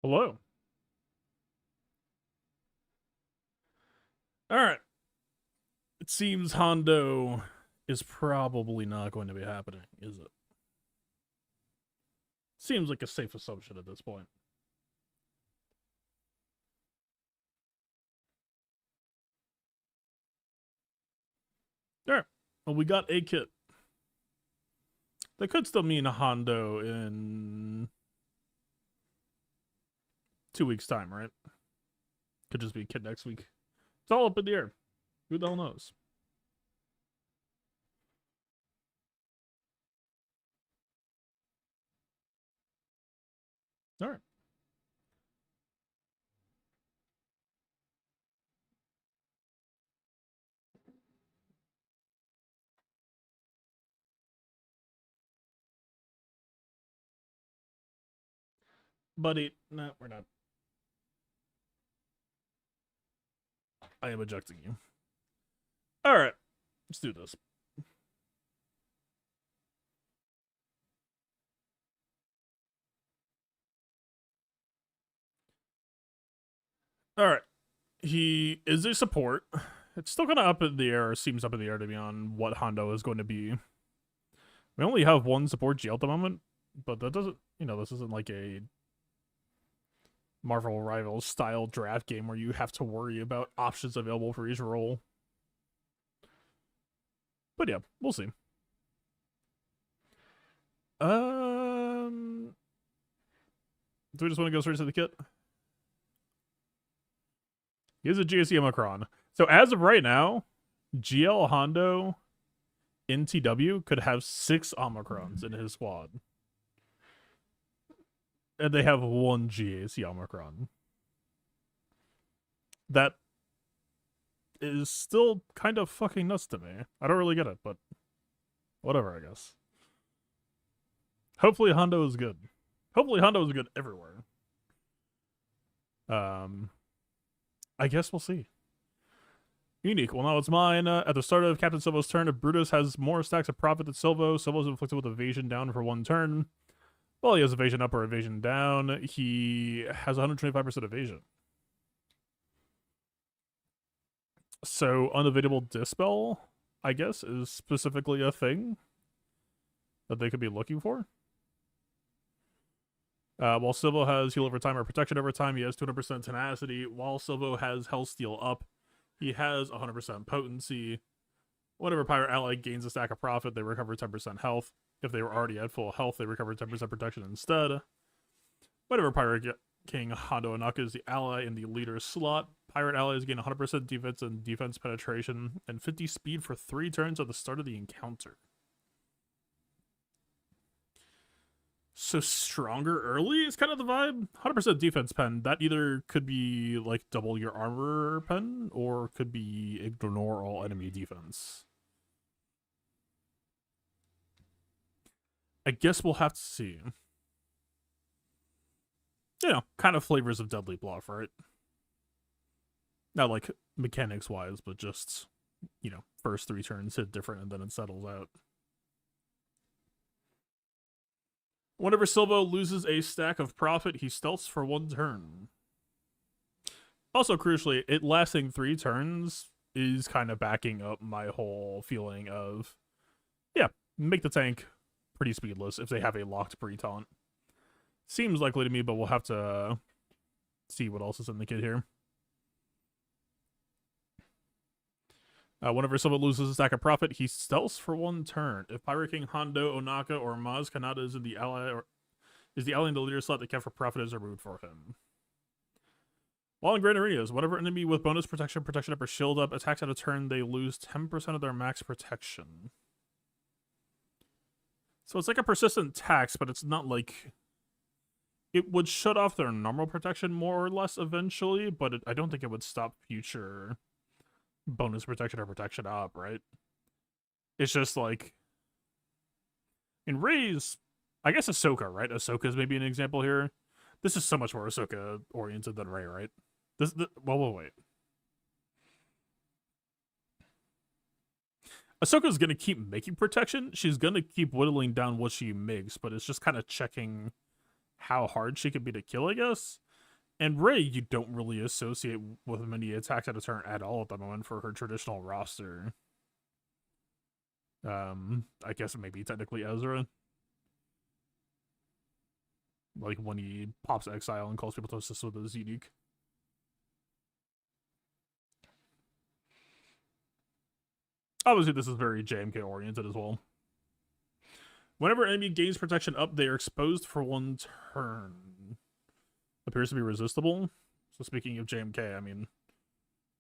Hello. All right. It seems Hondo is probably not going to be happening, is it? Seems like a safe assumption at this point. All right. Well, we got a kit. That could still mean Hondo in 2 weeks' time, right? Could just be a kit next week. It's all up in the air. Who the hell knows? All right. Buddy, no, we're not. I am ejecting you. All right. Let's do this. All right. He is a support. It's still kind of up in the air, seems up in the air to be on what Hondo is going to be. We only have one support GL at the moment, but that doesn't, this isn't like a Marvel Rivals style draft game where you have to worry about options available for each role. But yeah, we'll see. Do we just want to go straight to the kit? Here's a GSE Omicron. So as of right now, GL Hondo in TW could have 6 Omicrons in his squad. And they have one GAC Omicron. That is still kind of fucking nuts to me. I don't really get it, but whatever, I guess. Hopefully Hondo is good. Hopefully Hondo is good everywhere. I guess we'll see. Unique. Well, now it's mine. At the start of Captain Silvo's turn, if Brutus has more stacks of profit than Silvo, Silvo's inflicted with evasion down for 1 turn. Well, he has evasion up or evasion down. He has 125% evasion. So, unavailable Dispel, I guess, is specifically a thing that they could be looking for. While Silvo has heal over time or protection over time, he has 200% tenacity. While Silvo has Hellsteel up, he has 100% potency. Whenever Pirate Ally gains a stack of profit, they recover 10% health. If they were already at full health, they recover 10% protection instead. Whenever Pirate King Hondo Onaka is the ally in the leader slot, Pirate allies gain 100% defense and defense penetration and 50 speed for 3 turns at the start of the encounter. So stronger early is kind of the vibe. 100% defense pen. That either could be like double your armor pen or could be ignore all enemy defense. I guess we'll have to see. Kind of flavors of Deadly Bluff, right? Not like mechanics wise, but just, first 3 turns hit different and then it settles out. Whenever Silvo loses a stack of profit, he stealths for 1 turn. Also, crucially, it lasting 3 turns is kind of backing up my whole feeling of, make the tank pretty speedless if they have a locked pre-taunt. Seems likely to me, but we'll have to see what else is in the kit here. Whenever someone loses a stack of profit, he stealths for 1 turn. If Pirate King Hondo Onaka or Maz Kanata is in the ally or is the ally in the leader slot, the count for profit is removed for him. While in Grand Arenas, whatever enemy with bonus protection up, or shield up attacks at a turn, they lose 10% of their max protection. So it's like a persistent tax, but it's not like it would shut off their normal protection more or less eventually, but I don't think it would stop future bonus protection or protection up, right? It's just like in Ray's, I guess Ahsoka, right? Ahsoka is maybe an example here. This is so much more Ahsoka oriented than Ray, right? Wait. Ahsoka's gonna keep making protection. She's gonna keep whittling down what she makes, but it's just kind of checking how hard she can be to kill, I guess. And Ray, you don't really associate with many attacks at a turn at all at the moment for her traditional roster. I guess maybe technically Ezra. Like when he pops Exile and calls people to assist with his unique. Obviously, this is very JMK oriented as well. Whenever enemy gains protection up, they are exposed for 1 turn. Appears to be resistible. So speaking of JMK, I mean,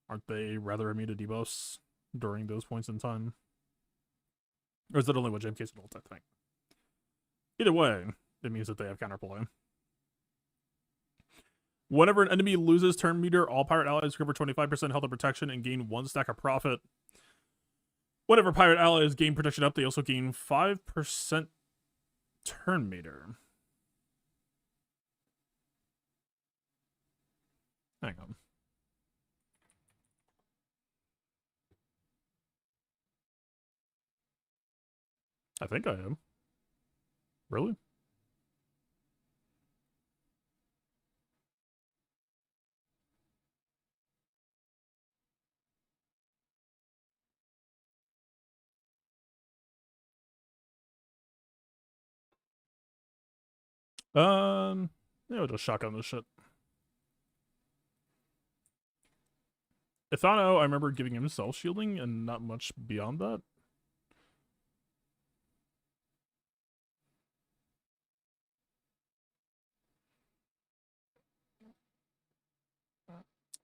aren't they rather immune to debuffs during those points in time? Or is that only what JMK's an ult, I think? Either way, it means that they have counterplay. Whenever an enemy loses turn meter, all pirate allies recover 25% health and protection and gain 1 stack of profit. Whenever pirate allies gain protection up, they also gain 5% turn meter. Hang on. I think I am. Really? Yeah, we'll just shotgun this shit. Ithano, I remember giving him self-shielding and not much beyond that.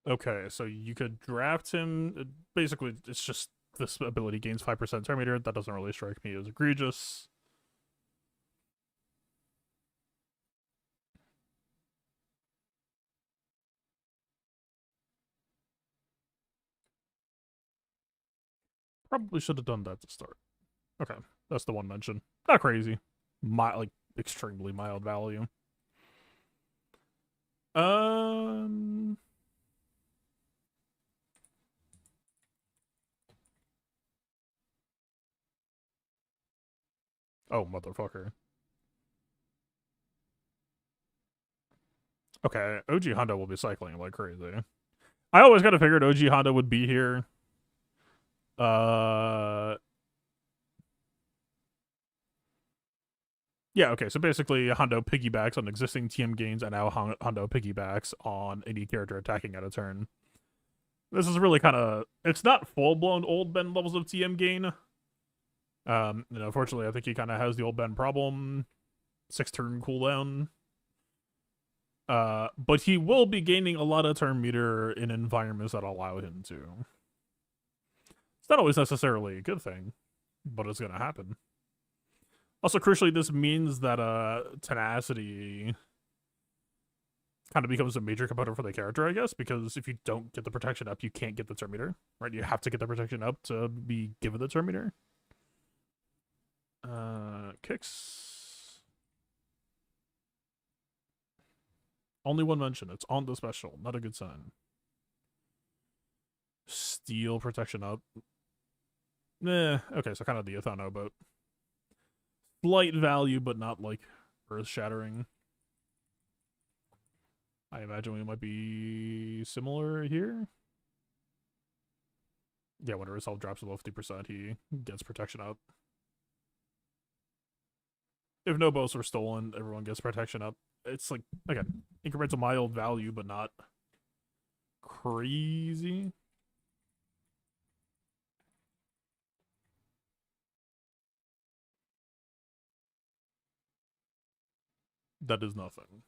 Okay, so you could draft him. Basically, it's just this ability gains 5% turn meter. That doesn't really strike me as egregious. Probably should have done that to start. Okay, that's the one mention. Not crazy. Like, extremely mild value. Oh, motherfucker. Okay, OG Honda will be cycling like crazy. I always kind of figured OG Honda would be here. Yeah, okay, so basically Hondo piggybacks on existing TM gains, and now Hondo piggybacks on any character attacking at a turn. This is really kind of... It's not full-blown old Ben levels of TM gain. Unfortunately, I think he kind of has the old Ben problem. 6-turn cooldown. But he will be gaining a lot of turn meter in environments that allow him to. It's not always necessarily a good thing, but it's gonna happen. Also, crucially, this means that tenacity kind of becomes a major component for the character, I guess, because if you don't get the protection up, you can't get the turn meter, right? You have to get the protection up to be given the turn meter. Kicks. Only one mention. It's on the special. Not a good sign. Steel protection up. Okay, so kind of the Ithano boat. Slight value, but not like earth-shattering. I imagine we might be similar here. Yeah, when a resolve drops below 50%, he gets protection up. If no bows are stolen, everyone gets protection up. It's like, again, incremental mild value, but not crazy. That is nothing.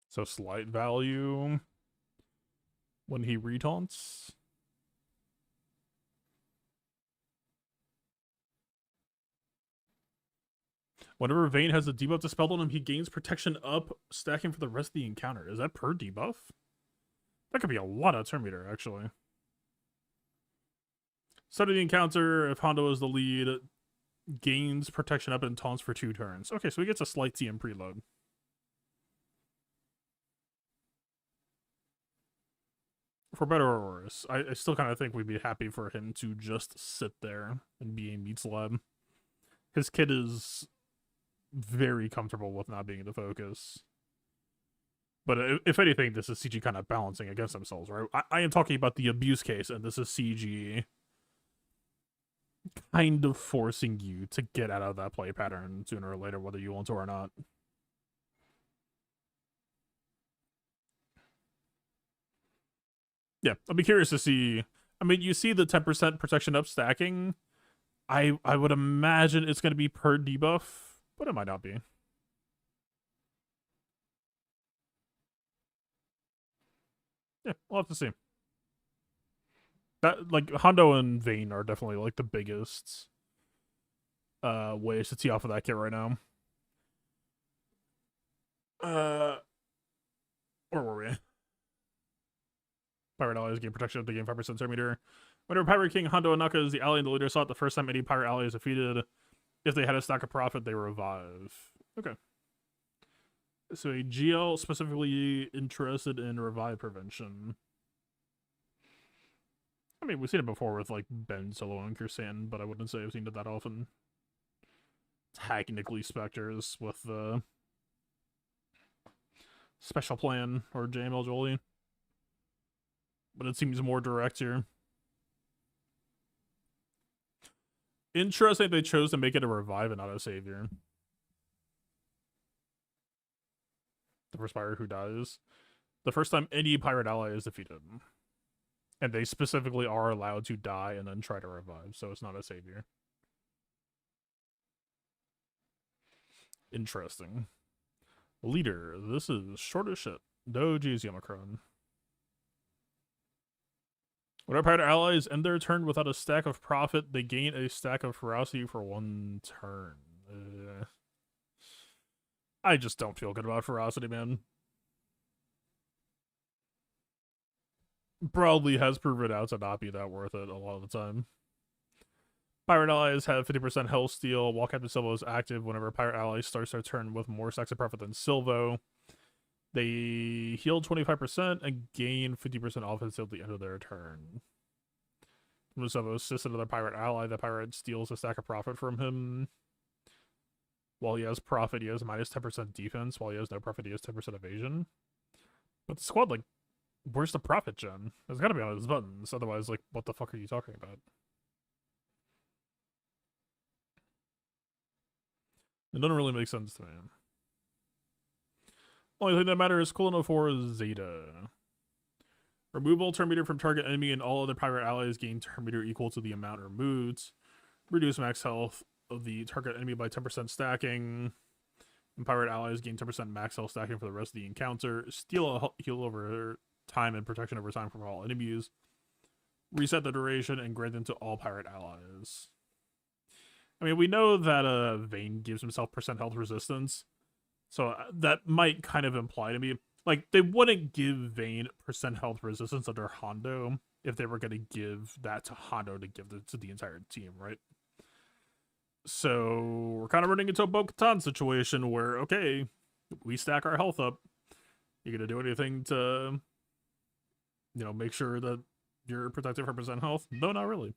So slight value when he retaunts. Whenever Vayne has a debuff dispelled on him, he gains protection up, stacking for the rest of the encounter. Is that per debuff? That could be a lot of turn meter, actually. Start of the encounter, if Hondo is the lead, gains protection up and taunts for 2 turns. Okay, so he gets a slight TM preload. for better or worse, I still kind of think we'd be happy for him to just sit there and be a meat lab. His kid is very comfortable with not being the focus. But if anything, this is CG kind of balancing against themselves, right? I am talking about the abuse case, and this is CG kind of forcing you to get out of that play pattern sooner or later, whether you want to or not. Yeah, I'll be curious to see. I mean, you see the 10% protection up stacking. I would imagine it's going to be per debuff, but it might not be. Yeah, we'll have to see. That, like, Hondo and Vayne are definitely like the biggest ways to tee off of that kit right now. Where were we? Pirate allies gain protection up to gain 5% centimeter. Whenever Pirate King Hondo Anaka is the ally in the leader slot, the first time any pirate ally is defeated, if they had a stack of profit, they revive. Okay. So a GL specifically interested in revive prevention. I mean, we've seen it before with like Ben Solo and Kirsan, but I wouldn't say I've seen it that often. Technically Spectres with the special plan or JML Jolie. But it seems more direct here. Interesting they chose to make it a revive and not a savior. The first pirate who dies. The first time any pirate ally is defeated. And they specifically are allowed to die and then try to revive, so it's not a savior. Interesting. Leader, this is short as shit. No, geez, Yamacron. When our pirate allies end their turn without a stack of profit, they gain a stack of ferocity for 1 turn. I just don't feel good about ferocity, man. Broadly has proven out to not be that worth it a lot of the time. Pirate allies have 50% health steal while Captain Silvo is active. Whenever a pirate ally starts their turn with more stacks of profit than Silvo, they heal 25% and gain 50% offense at the end of their turn. When Silvo assists another pirate ally, the pirate steals a stack of profit from him. While he has profit, he has minus 10% defense. While he has no profit, he has 10% evasion. But the squad, like, where's the profit gen? It's gotta be on his buttons. Otherwise, like, what the fuck are you talking about? It doesn't really make sense to me. Only thing that matters is cooldown 4 Zeta. Remove all turn meter from target enemy and all other pirate allies gain turn meter equal to the amount removed. Reduce max health of the target enemy by 10% stacking. And pirate allies gain 10% max health stacking for the rest of the encounter. Steal a heal over time and protection over time from all enemies. Reset the duration and grant them to all pirate allies. I mean, we know that Vayne gives himself percent health resistance. So that might kind of imply to me, like, they wouldn't give Vayne percent health resistance under Hondo if they were going to give that to Hondo to give it to the entire team, right? So we're kind of running into a Bo-Katan situation where, okay, we stack our health up. You gonna do anything to, you know, make sure that you're protected for percent health? No, not really.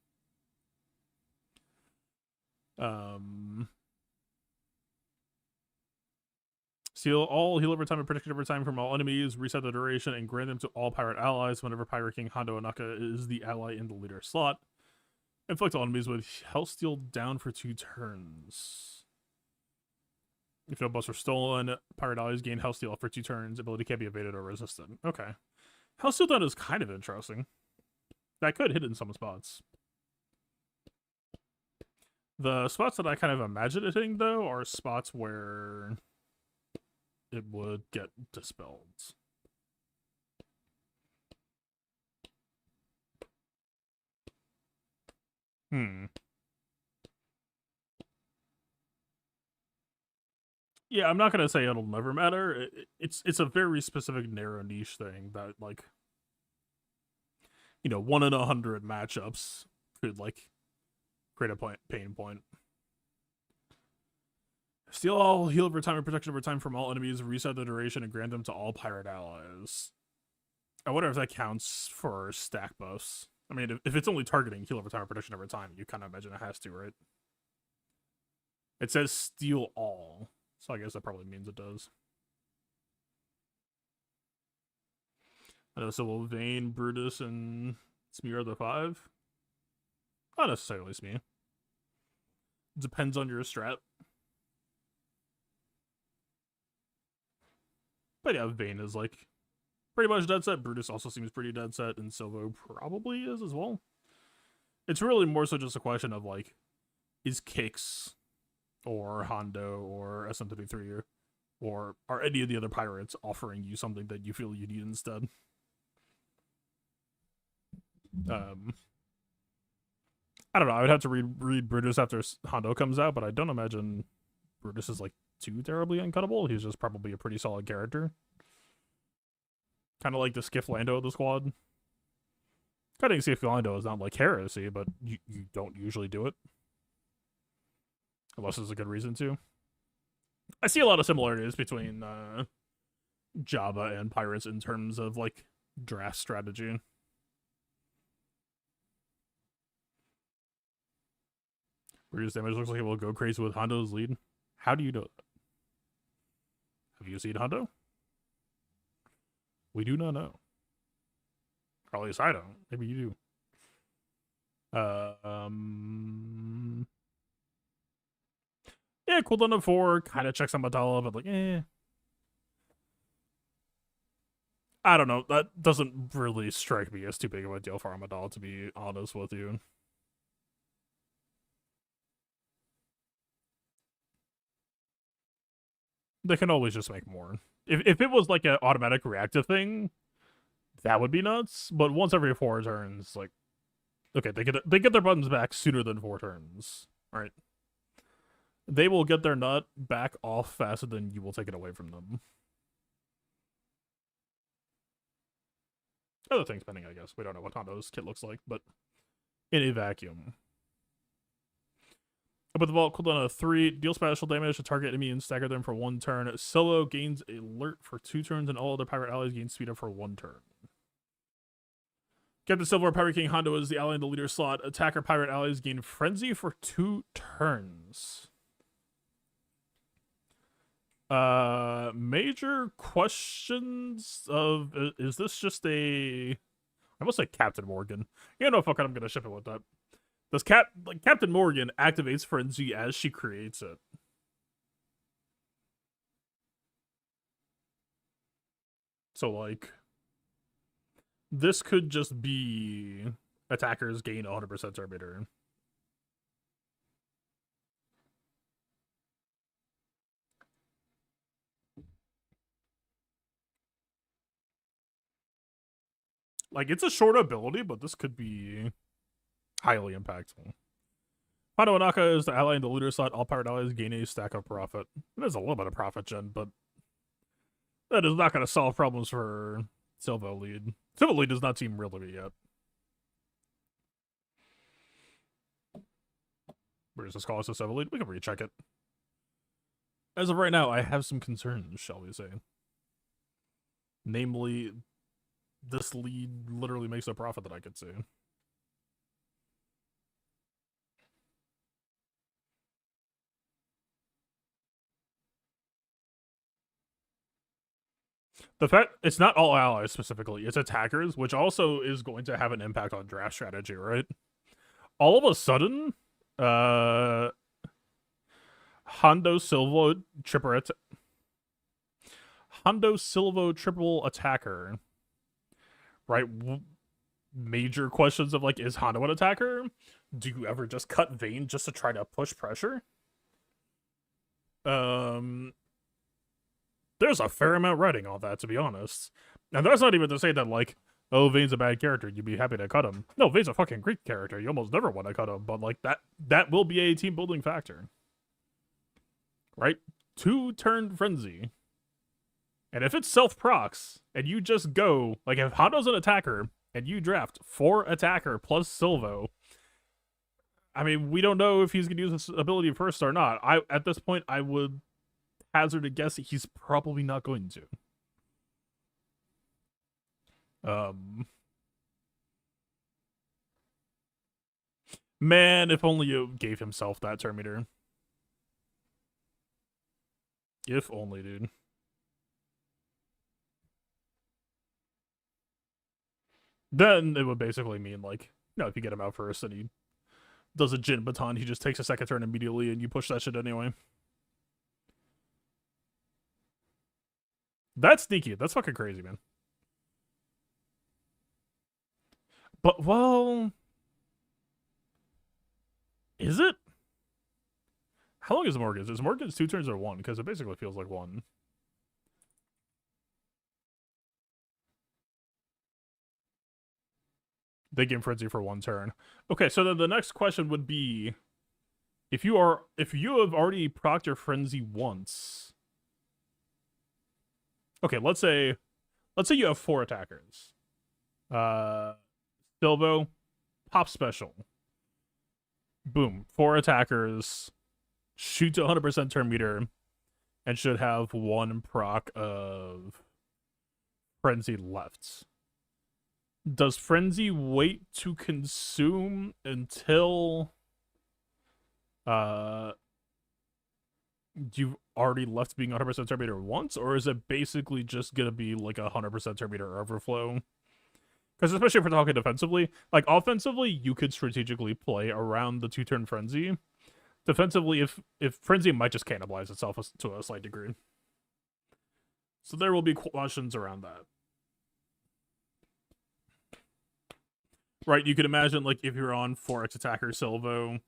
Steal all heal over time and protection over time from all enemies, reset the duration, and grant them to all pirate allies whenever Pirate King Hondo Anaka is the ally in the leader slot. Inflict all enemies with health steal down for 2 turns. If no buffs are stolen, pirate allies gain health steal for 2 turns. Ability can't be evaded or resisted. Okay. Health steal down is kind of interesting. That could hit in some spots. The spots that I kind of imagine it hitting, though, are spots where it would get dispelled. Yeah, I'm not gonna say it'll never matter. It's a very specific narrow niche thing that, like, you know, 1 in 100 matchups could, like, create a pain point. Steal all heal over time and protection over time from all enemies, reset the duration, and grant them to all pirate allies. I wonder if that counts for stack buffs. I mean, if it's only targeting heal over time or protection over time, you kind of imagine it has to, right? It says steal all, so I guess that probably means it does. I know Silvo, Vayne, Brutus, and Smee are the 5. Not necessarily Smee. Depends on your strat. But yeah, Vayne is like pretty much dead set. Brutus also seems pretty dead set, and Silvo probably is as well. It's really more so just a question of like, is Kix or Hondo or SM33 or are any of the other pirates offering you something that you feel you need instead? I don't know. I would have to read Brutus after Hondo comes out, but I don't imagine Brutus is like too terribly uncuttable. He's just probably a pretty solid character. Kind of like the Skiff Lando of the squad. Cutting Skiff Lando is not like heresy, but you don't usually do it. Unless there's a good reason to. I see a lot of similarities between Java and Pirates in terms of like draft strategy. Brutus damage looks like it will go crazy with Hondo's lead. How do you know that? Have you seen Hondo? We do not know. Or at least I don't. Maybe you do. Yeah, cooldown of 4, kind of checks on Madala, but like, I don't know. That doesn't really strike me as too big of a deal for Amidala, to be honest with you. They can always just make more. If it was like an automatic reactive thing, that would be nuts. But once every 4 turns, like, okay, they get their buttons back sooner than 4 turns. All right. They will get their nut back off faster than you will take it away from them. Other things pending, I guess. We don't know what Hondo's kit looks like, but in a vacuum. But the vault cooldown of 3, deal special damage to target enemy and stagger them for 1 turn. Silvo gains alert for 2 turns, and all other pirate allies gain speed up for 1 turn. Captain Silver, Pirate King Hondo is the ally in the leader slot. Attacker pirate allies gain frenzy for 2 turns. Major questions of is this just a? I almost say Captain Morgan. You know, fuck it, I'm gonna ship it with that. Does Captain Morgan activates frenzy as she creates it? So like, this could just be attackers gain 100% Terminator. Like, it's a short ability, but this could be highly impactful. Hano Anaka is the ally in the looter slot. All pirate allies gain a stack of profit. There's a little bit of profit gen, but that is not going to solve problems for Silvo lead. Silvo lead does not seem real to me yet. Where's this call us a Silvo lead? We can recheck it. As of right now, I have some concerns, shall we say. Namely, this lead literally makes a profit that I could see. The fact it's not all allies specifically, it's attackers, which also is going to have an impact on draft strategy, right? All of a sudden, Hondo Silvo triple attacker, right? Major questions of like, is Hondo an attacker? Do you ever just cut Vayne just to try to push pressure? There's a fair amount writing on that, to be honest. And that's not even to say that, like, oh, Vayne's a bad character, you'd be happy to cut him. No, Vayne's a fucking great character. You almost never want to cut him, but, like, that will be a team-building factor. Right? 2-turn frenzy. And if it's self-procs, and you just go, like, if Hondo's an attacker, and you draft 4 attacker plus Silvo, I mean, we don't know if he's going to use this ability first or not. At this point, I would hazard a guess that he's probably not going to. Um, man, if only you gave himself that turn meter. If only, dude. Then it would basically mean, like, if you get him out first and he does a Jin Baton, he just takes a second turn immediately and you push that shit anyway. That's sneaky. That's fucking crazy, man. But, well... Is it? How long is Morgan's? Is Morgan's 2 turns or 1? Because it basically feels like 1. They game Frenzy for 1 turn. Okay, so then the next question would be... If you have already procced your Frenzy once... Okay, let's say you have 4 attackers. Silvo, pop special. Boom. 4 attackers, shoot to 100% turn meter, and should have 1 proc of Frenzy left. Does Frenzy wait to consume until you've already left being 100% turn meter once, or is it basically just gonna be like a 100% turn meter overflow? Because especially if we're talking defensively, like offensively, you could strategically play around the 2-turn Frenzy. Defensively, if Frenzy might just cannibalize itself to a slight degree. So there will be questions around that. Right, you could imagine, like, if you're on 4x attacker Silvo,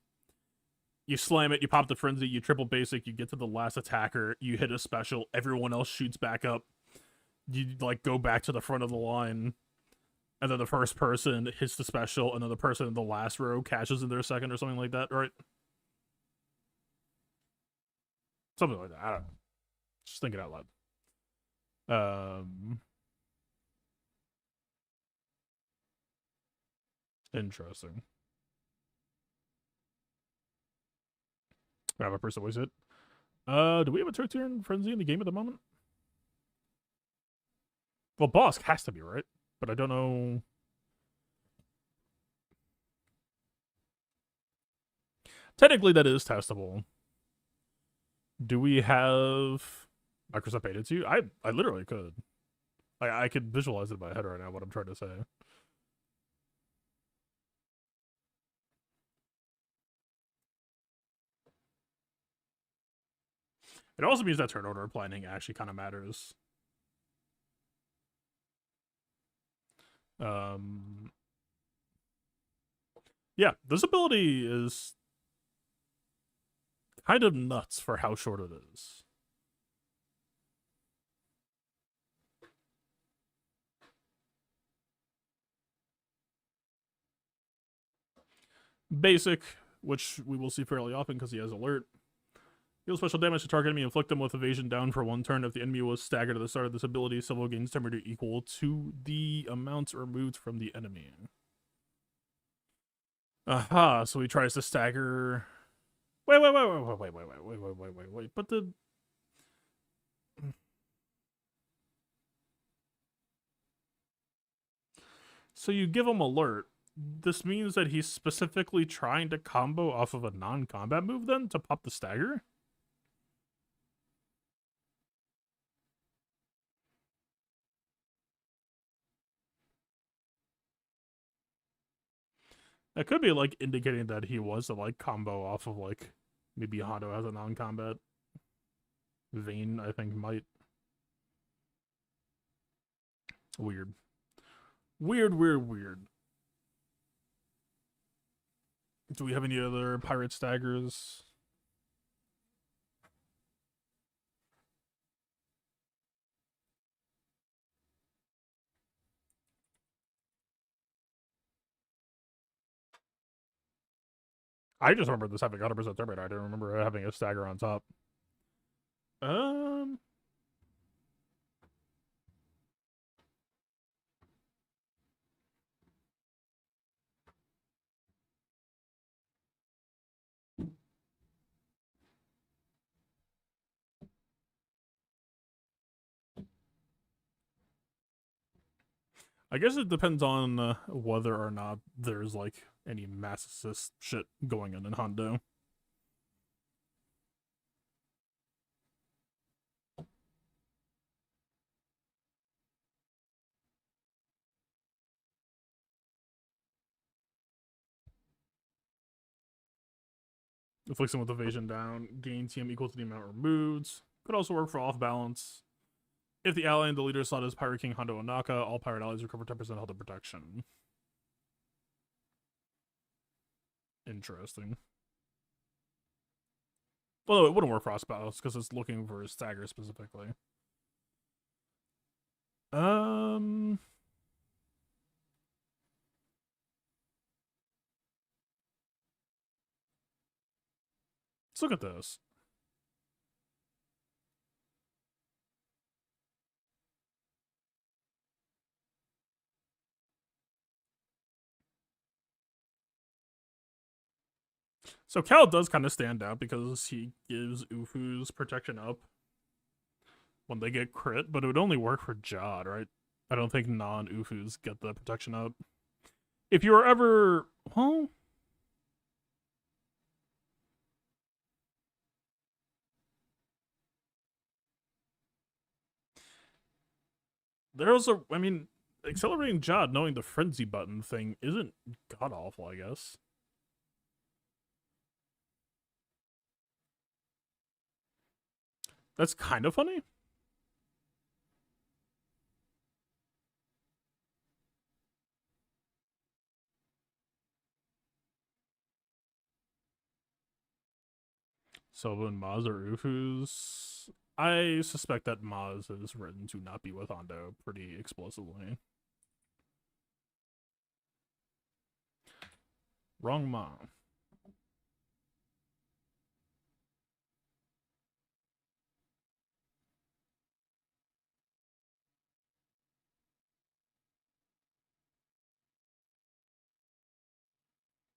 you slam it, you pop the Frenzy, you triple basic, you get to the last attacker, you hit a special, everyone else shoots back up, you, like, go back to the front of the line, and then the first person hits the special, and then the person in the last row cashes in their second or something like that, right? Something like that. I don't know. Just thinking out loud. Interesting. Have a person voice it. Do we have a turn Frenzy in the game at the moment? Well, Boss has to be, right? But I don't know. Technically, that is testable. Do we have Microsoft Beta 2? I literally could. I could visualize it in my head right now, what I'm trying to say. It also means that turn order planning actually kind of matters. Yeah, this ability is kind of nuts for how short it is. Basic, which we will see fairly often because he has alert. Deal special damage to target enemy, inflict them with evasion down for 1 turn. If the enemy was staggered at the start of this ability, Silvo gains temperature equal to the amount removed from the enemy. Aha, so he tries to stagger. Wait. But the. So you give him alert. This means that he's specifically trying to combo off of a non-combat move then to pop the stagger? That could be like indicating that he was to like combo off of like maybe Hondo has a non-combat. Vayne, I think, might. Weird. Weird. Do we have any other pirate staggers? I just remember this having 100% turn rate. I didn't remember having a stagger on top. Um. I guess it depends on whether or not there's like any massist shit going on in Hondo. Affliction with evasion down, gain TM equal to the amount removed. Could also work for off balance. If the ally in the leader slot is Pirate King Hondo Onaka, all pirate allies recover 10% health and protection. Interesting. Well, it wouldn't work for off balance because it's looking for stagger specifically. Um, let's look at this. So Cal does kind of stand out because he gives Ufu's protection up when they get crit, but it would only work for Jod, right? I don't think non-Ufus get the protection up. If you were ever, well, there's a, I mean, accelerating Jod knowing the frenzy button thing isn't god awful, I guess. That's kind of funny. Silvo and Maz are Ufus. I suspect that Maz is written to not be with Hondo pretty explicitly. Wrong mom.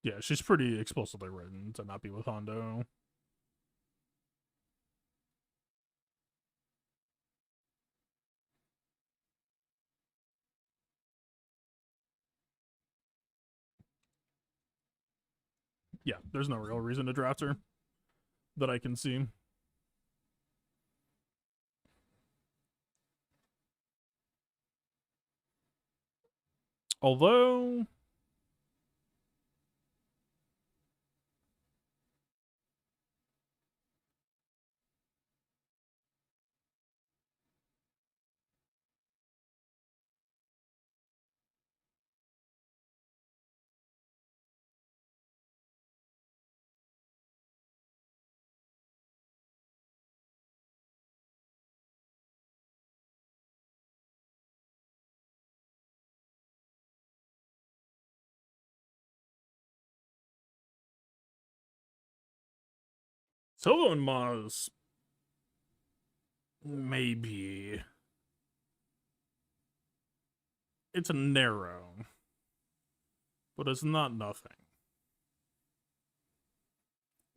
Yeah, she's pretty explicitly written to not be with Hondo. Yeah, there's no real reason to draft her that I can see. Although, Silvo and Maz, maybe. It's a narrow, but it's not nothing.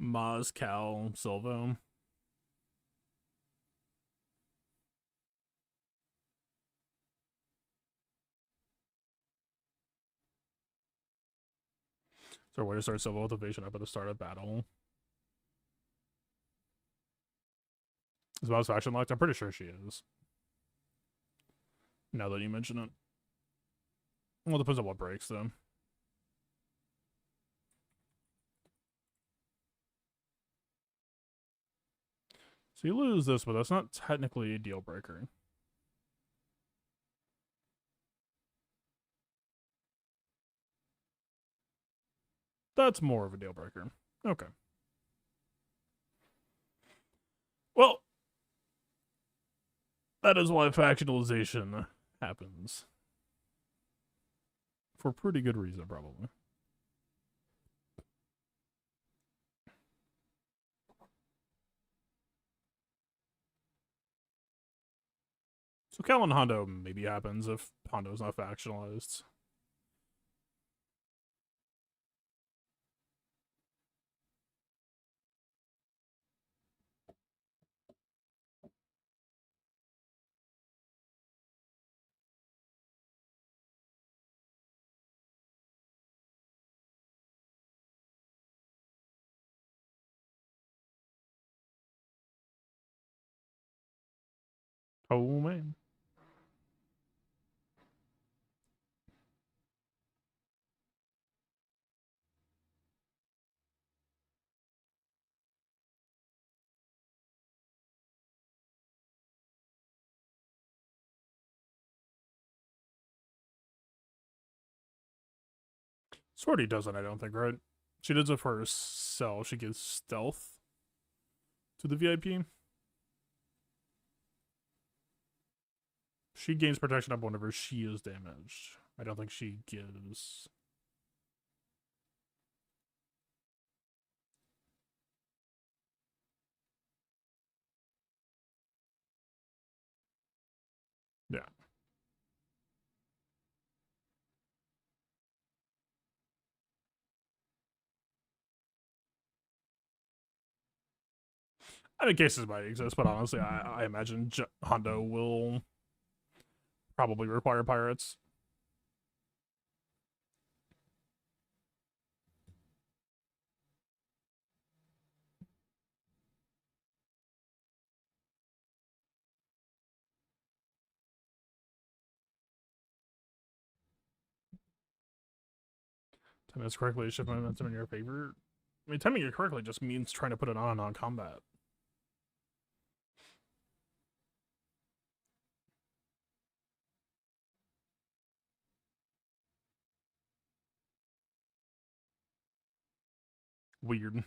Maz, Cal, Silvo. So way to start Silvo with evasion up at the start of battle. Is Maz faction locked? I'm pretty sure she is. Now that you mention it. Well, it depends on what breaks, though. So you lose this, but that's not technically a deal breaker. That's more of a deal breaker. Okay. Well, that is why factionalization happens. For pretty good reason, probably. So Cal and Hondo maybe happens if Hondo's not factionalized. Oh, man. Swordy doesn't, I don't think, right? She does it for herself. She gives stealth to the VIP. She gains protection up whenever she is damaged. I don't think she gives. Yeah. I mean, cases might exist, but honestly, I imagine Hondo will probably require pirates. Timing this correctly, shift momentum in your favor. I mean, timing it correctly just means trying to put it on combat. Weird.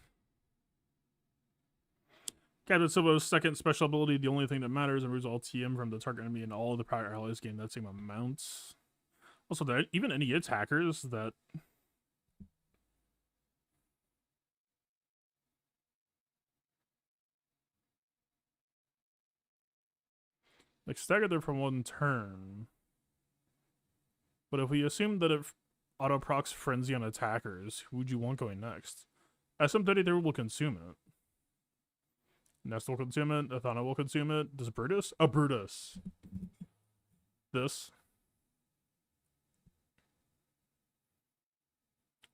Captain Silvo's second special ability, the only thing that matters, and results TM from the target enemy and all of the prior allies gain that same amount. Also, there even any attackers that like stagger there for one turn. But if we assume that it auto procs frenzy on attackers, who would you want going next? SM33 will consume it. Nest will consume it. Athana will consume it. Does Brutus? Oh, Brutus. This.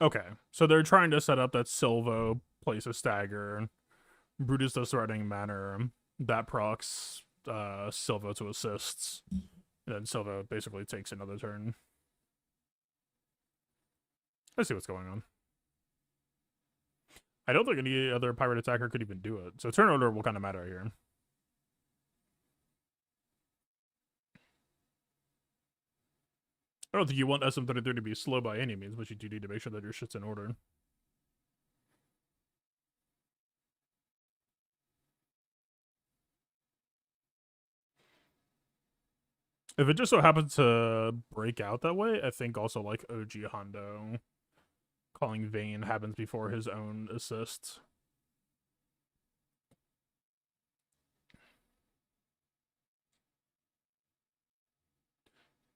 Okay, so they're trying to set up that Silvo plays a stagger. Brutus does threatening manner. That procs Silvo to assists. And then Silvo basically takes another turn. Let's see what's going on. I don't think any other pirate attacker could even do it. So turn order will kind of matter here. I don't think you want SM33 to be slow by any means, but you do need to make sure that your shit's in order. If it just so happens to break out that way, I think also like OG Hondo calling Vayne happens before his own assist.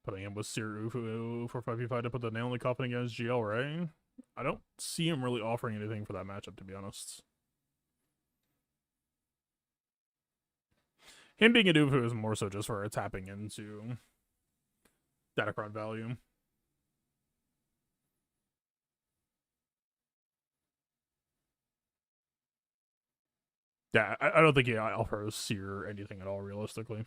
Putting him with Sirufu for 5v5 to put the nail in the coffin against GL, right? I don't see him really offering anything for that matchup, to be honest. Him being a Ufu is more so just for tapping into Datacron value. Yeah, I don't think he offers Seer anything at all, realistically.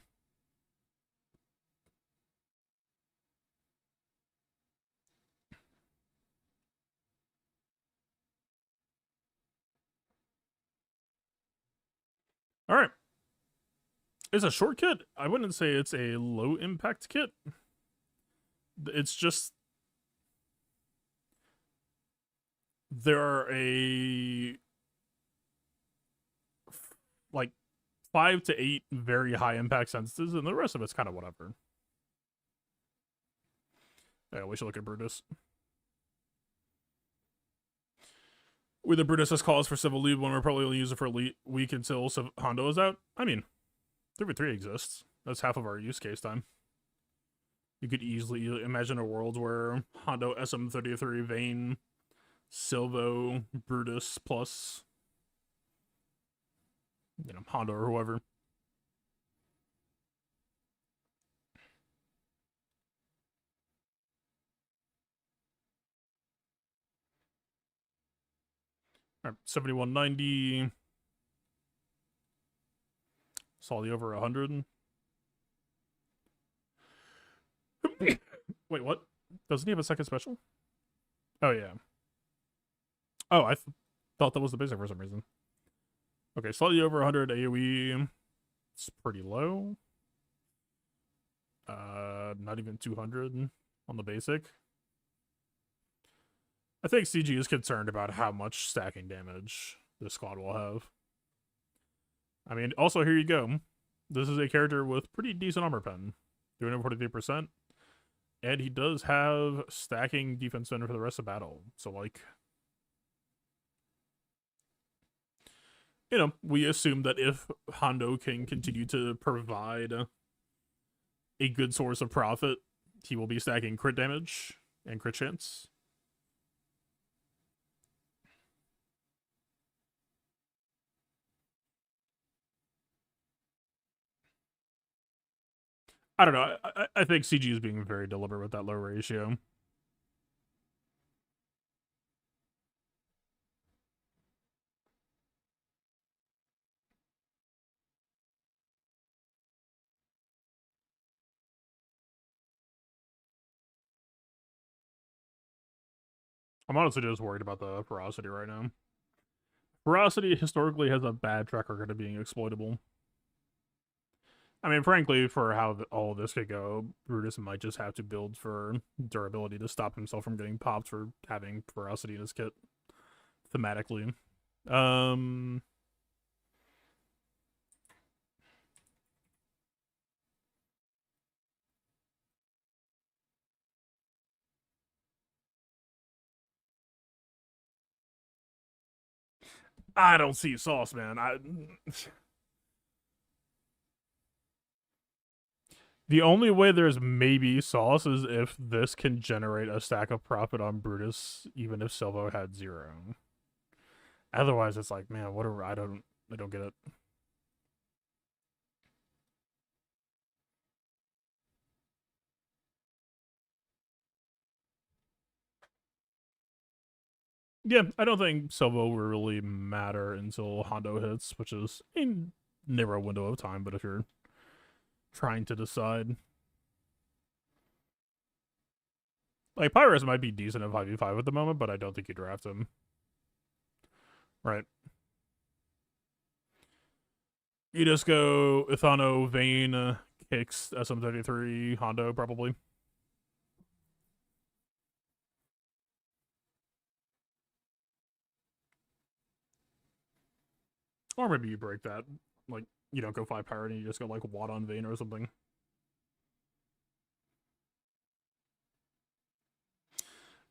All right. It's a short kit. I wouldn't say it's a low impact kit. It's just there are a like 5 to 8 very high impact sentences, and the rest of it's kind of whatever. Yeah, we should look at Brutus. With the Brutus calls for civil leave when we're probably only use it for a week until Hondo is out. I mean, 3v3 exists. That's half of our use case time. You could easily imagine a world where Hondo, SM33, Vayne, Silvo, Brutus, plus, you know, Hondo or whoever. All right, 7190. Saw the over 100. Wait, what? Doesn't he have a second special? Oh, yeah. Oh, I thought that was the basic for some reason. Okay, slightly over 100 AoE. It's pretty low. Not even 200 on the basic. I think CG is concerned about how much stacking damage this squad will have. I mean, also, here you go. This is a character with pretty decent armor pen. Doing it 43%. And he does have stacking defense spin for the rest of battle. So, like, you know, we assume that if Hondo can continue to provide a good source of profit, he will be stacking crit damage and crit chance. I don't know. I think CG is being very deliberate with that low ratio. I'm honestly just worried about the ferocity right now. Ferocity historically has a bad track record of being exploitable. I mean, frankly, for how all this could go, Brutus might just have to build for durability to stop himself from getting popped for having ferocity in his kit thematically. I don't see sauce, man. The only way there's maybe sauce is if this can generate a stack of profit on Brutus, even if Silvo had 0. Otherwise, it's like, man, whatever. I don't get it. Yeah, I don't think Silvo will really matter until Hondo hits, which is never a window of time, but if you're trying to decide. Like, Pyrus might be decent at 5v5 at the moment, but I don't think you draft him. Right. You just go Ithano, Vayne, Kicks, SM33, Hondo, probably. Or maybe you break that. Like, you don't go 5 Pirate and you just go, like, Watt on Vayne or something.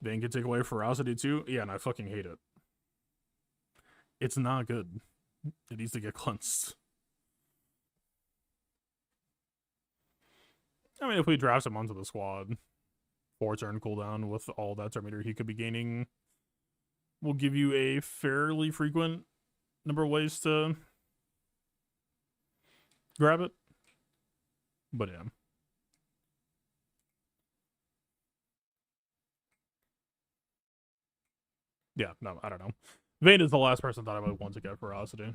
Vayne can take away Ferocity, too. Yeah, and I fucking hate it. It's not good. It needs to get cleansed. I mean, if we draft him onto the squad, 4-turn cooldown with all that turn meter he could be gaining will give you a fairly frequent number of ways to grab it. But yeah. Yeah, no, I don't know. Vayne is the last person that I would want to get Ferocity.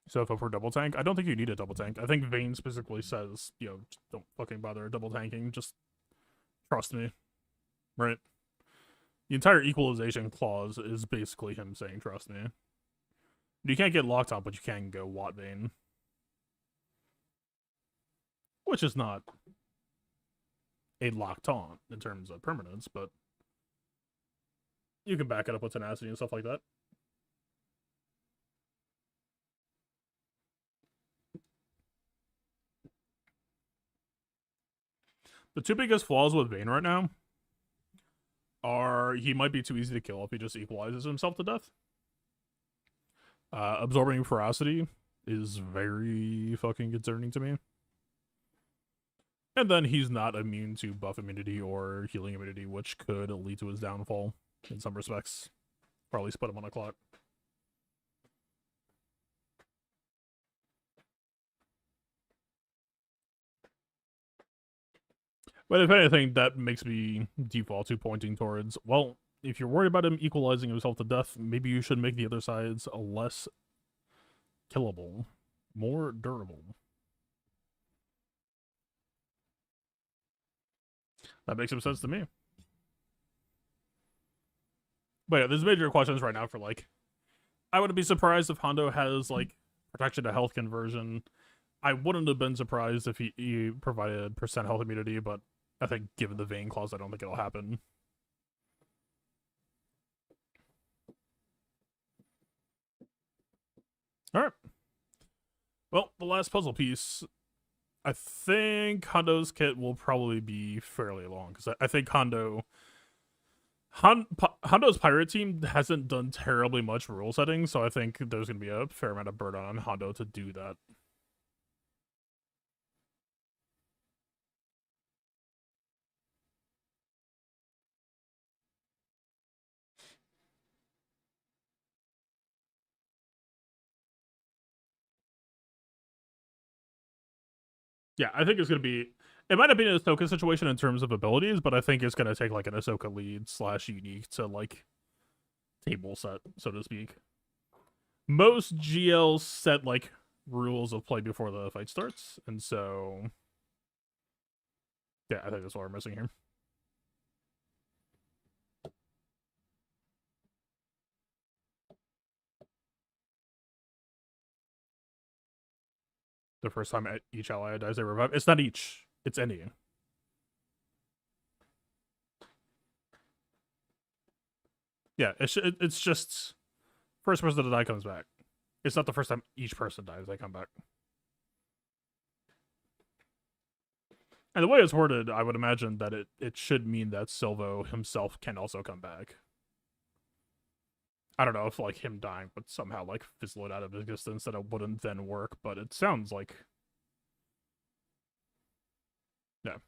So if for double tank, I don't think you need a double tank. I think Vayne specifically says, you know, don't fucking bother double tanking. Just trust me. Right? The entire equalization clause is basically him saying trust me. You can't get locked on, but you can go Watt Vayne. Which is not a locked on in terms of permanence, but you can back it up with tenacity and stuff like that. The two biggest flaws with Vayne right now are he might be too easy to kill if he just equalizes himself to death. Absorbing ferocity is very fucking concerning to me. And then he's not immune to buff immunity or healing immunity, which could lead to his downfall in some respects. Or at least put him on a clock. But if anything, that makes me default to pointing towards, well, if you're worried about him equalizing himself to death, maybe you should make the other sides less Killable. More durable. That makes some sense to me. But yeah, there's major questions right now for like, I wouldn't be surprised if Hondo has like protection to health conversion. I wouldn't have been surprised if he provided percent health immunity, but I think given the vein clause, I don't think it'll happen. All right. Well, the last puzzle piece. I think Hondo's kit will probably be fairly long because I think Hondo's pirate team hasn't done terribly much rule setting, so I think there's going to be a fair amount of burden on Hondo to do that. Yeah, I think it's going to be. It might have been an Ahsoka situation in terms of abilities, but I think it's going to take like an Ahsoka lead / unique to like table set, so to speak. Most GLs set like rules of play before the fight starts, and so yeah, I think that's what we're missing here. The first time each ally dies, they revive. It's not each. It's any. Yeah, it's just first person to die comes back. It's not the first time each person dies, they come back. And the way it's worded, I would imagine that it should mean that Silvo himself can also come back. I don't know if like him dying would somehow like fizzle it out of existence, that it wouldn't then work, but it sounds like yeah.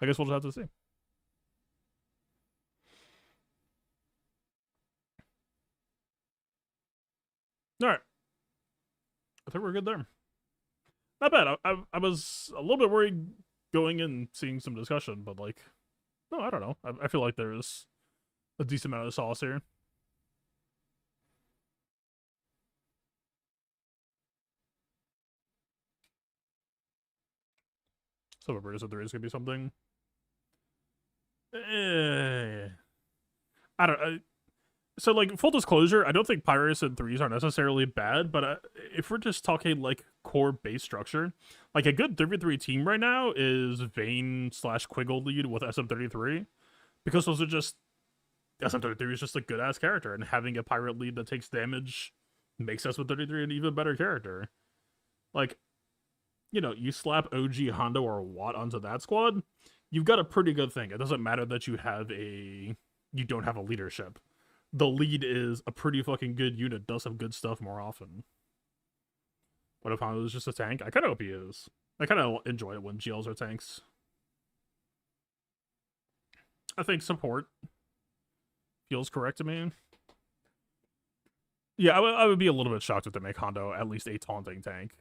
I guess we'll just have to see. All right, I think we're good there. Not bad. I was a little bit worried going and seeing some discussion, but like, no, I don't know. I feel like there's a decent amount of sauce here. So if there is gonna be something. I don't. So like full disclosure, I don't think Pyrus and threes are necessarily bad, but if we're just talking like core base structure, like a good 3v3 team right now is Vayne / Quiggle lead with SM33, because those are just SM33 is just a good ass character, and having a pirate lead that takes damage makes SM33 an even better character. Like, you know, you slap OG Hondo or Watt onto that squad, you've got a pretty good thing. It doesn't matter that you don't have a leadership. The lead is a pretty fucking good unit, does some good stuff more often. What if Hondo is just a tank? I kind of hope he is. I kind of enjoy it when GLs are tanks. I think support feels correct to me. Yeah, I would be a little bit shocked if they make Hondo at least a taunting tank.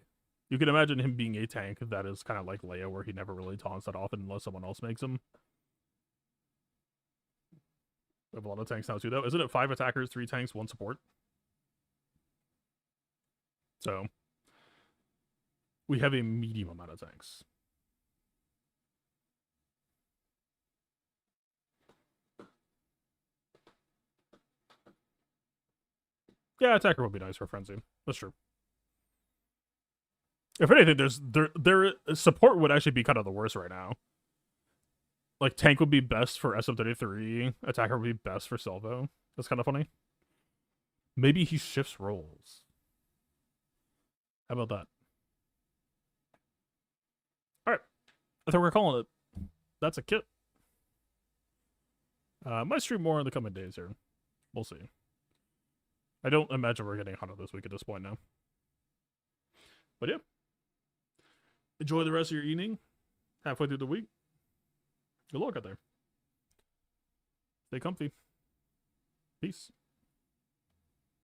You can imagine him being a tank that is kind of like Leia, where he never really taunts that often unless someone else makes him. We have a lot of tanks now too, though. Isn't it 5 attackers, 3 tanks, 1 support? So we have a medium amount of tanks. Yeah, attacker would be nice for frenzy. That's true. If anything, their support would actually be kind of the worst right now. Like tank would be best for SM33, attacker would be best for Silvo. That's kind of funny. Maybe he shifts roles. How about that? All right, I think we're calling it. That's a kit. Might stream more in the coming days here. We'll see. I don't imagine we're getting Hondo this week at this point now. But yeah. Enjoy the rest of your evening. Halfway through the week. Good luck out there. Stay comfy. Peace.